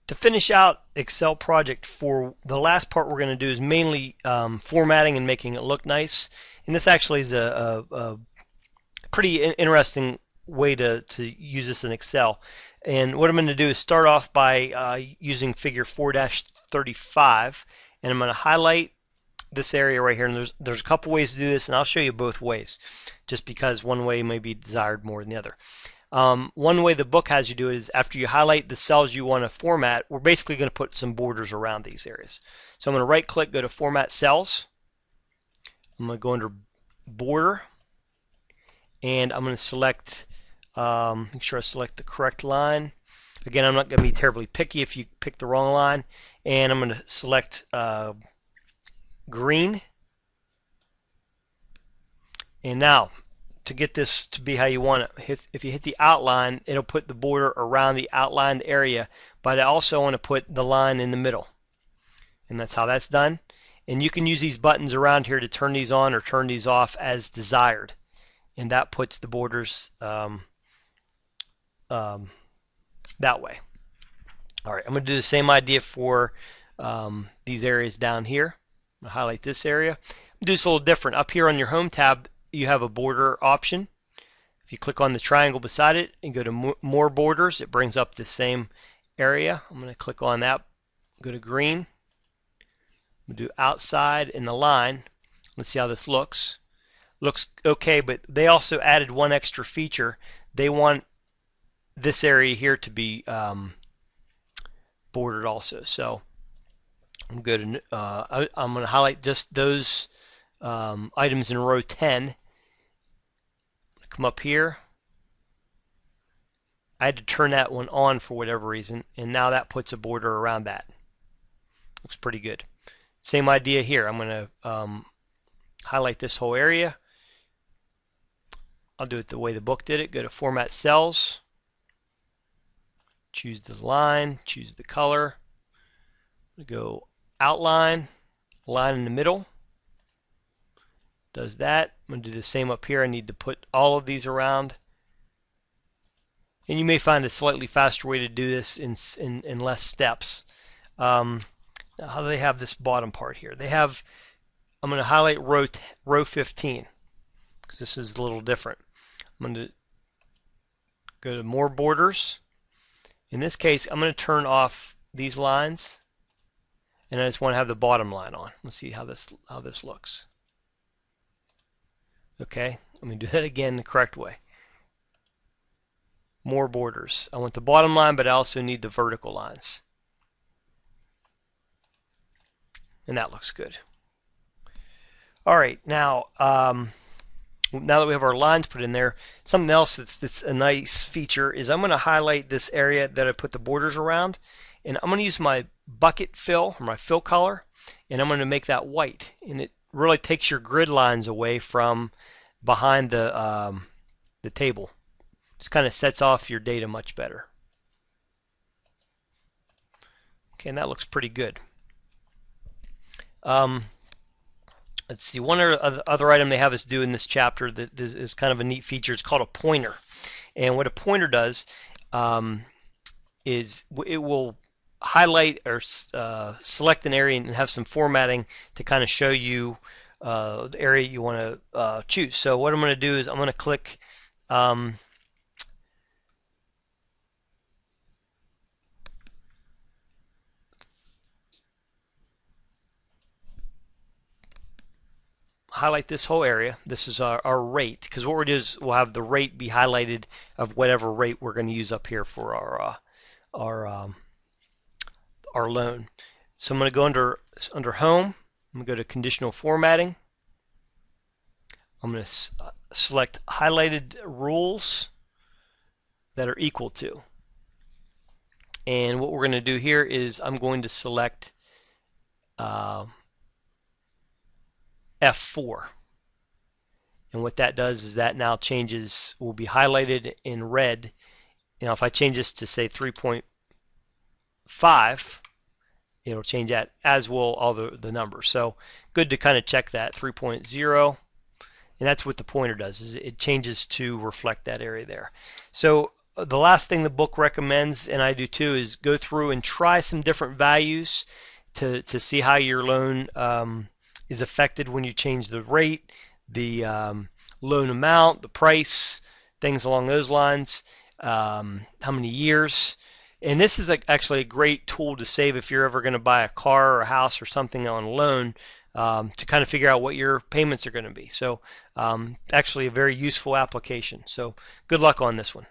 To finish out Excel project, for the last part we're going to do is mainly formatting and making it look nice. And this actually is a pretty interesting way to use this in Excel. And what I'm going to do is start off by using figure 4-35, and I'm going to highlight this area right here. And there's a couple ways to do this, and I'll show you both ways, just because one way may be desired more than the other. One way the book has you do it is after you highlight the cells you want to format, we're basically going to put some borders around these areas. So I'm going to right click, go to Format Cells. I'm going to go under Border, and I'm going to select, make sure I select the correct line. Again, I'm not going to be terribly picky if you pick the wrong line. And I'm going to select green. And now, to get this to be how you want it, if you hit the outline, it'll put the border around the outlined area, but I also want to put the line in the middle. And that's how that's done. And you can use these buttons around here to turn these on or turn these off as desired. And that puts the borders that way. Alright, I'm going to do the same idea for these areas down here. I'm going to highlight this area. Do this a little different. Up here on your Home tab, you have a border option. If you click on the triangle beside it and go to more borders, it brings up the same area. I'm going to click on that, go to green. I'm going to do outside in the line. Let's see how this looks. Looks okay, but they also added one extra feature. They want this area here to be bordered also. So I'm going to highlight just those items in row 10. Come up here. I had to turn that one on for whatever reason, and now that puts a border around that. Looks pretty good. Same idea here. I'm going to highlight this whole area. I'll do it the way the book did it. Go to Format Cells. Choose the line. Choose the color. Go Outline. Line in the middle. Does that. I'm going to do the same up here. I need to put all of these around. And you may find a slightly faster way to do this in less steps. Now how do they have this bottom part here? They have, I'm going to highlight row 15 because this is a little different. I'm going to go to more borders. In this case, I'm going to turn off these lines, and I just want to have the bottom line on. Let's see how this looks. Okay, let me do that again the correct way. More borders. I want the bottom line, but I also need the vertical lines. And that looks good. Alright, now that we have our lines put in there, something else that's a nice feature is I'm going to highlight this area that I put the borders around, and I'm going to use my bucket fill, or my fill color, and I'm going to make that white. And it really takes your grid lines away from behind the table. Just kind of sets off your data much better. Okay, and that looks pretty good. Let's see, one other item they have us do in this chapter that is kind of a neat feature. It's called a pointer. And what a pointer does is it will highlight or select an area and have some formatting to kind of show you the area you want to choose. So what I'm going to do is I'm going to click highlight this whole area. This is our rate, because what we'll do is we'll have the rate be highlighted of whatever rate we're going to use up here for our loan. So I'm going to go under Home. I'm going to go to Conditional Formatting. I'm going to select Highlighted Rules that are equal to. And what we're going to do here is I'm going to select F4. And what that does is that now changes, will be highlighted in red. Now if I change this to say 3.5, it'll change that, as will all the numbers. So good to kind of check that. 3.0, and that's what the pointer does, is it changes to reflect that area there. So the last thing the book recommends, and I do too, is go through and try some different values to see how your loan is affected when you change the rate, the loan amount, the price, things along those lines, how many years. And this is actually a great tool to save if you're ever going to buy a car or a house or something on a loan, to kind of figure out what your payments are going to be. So actually a very useful application. So good luck on this one.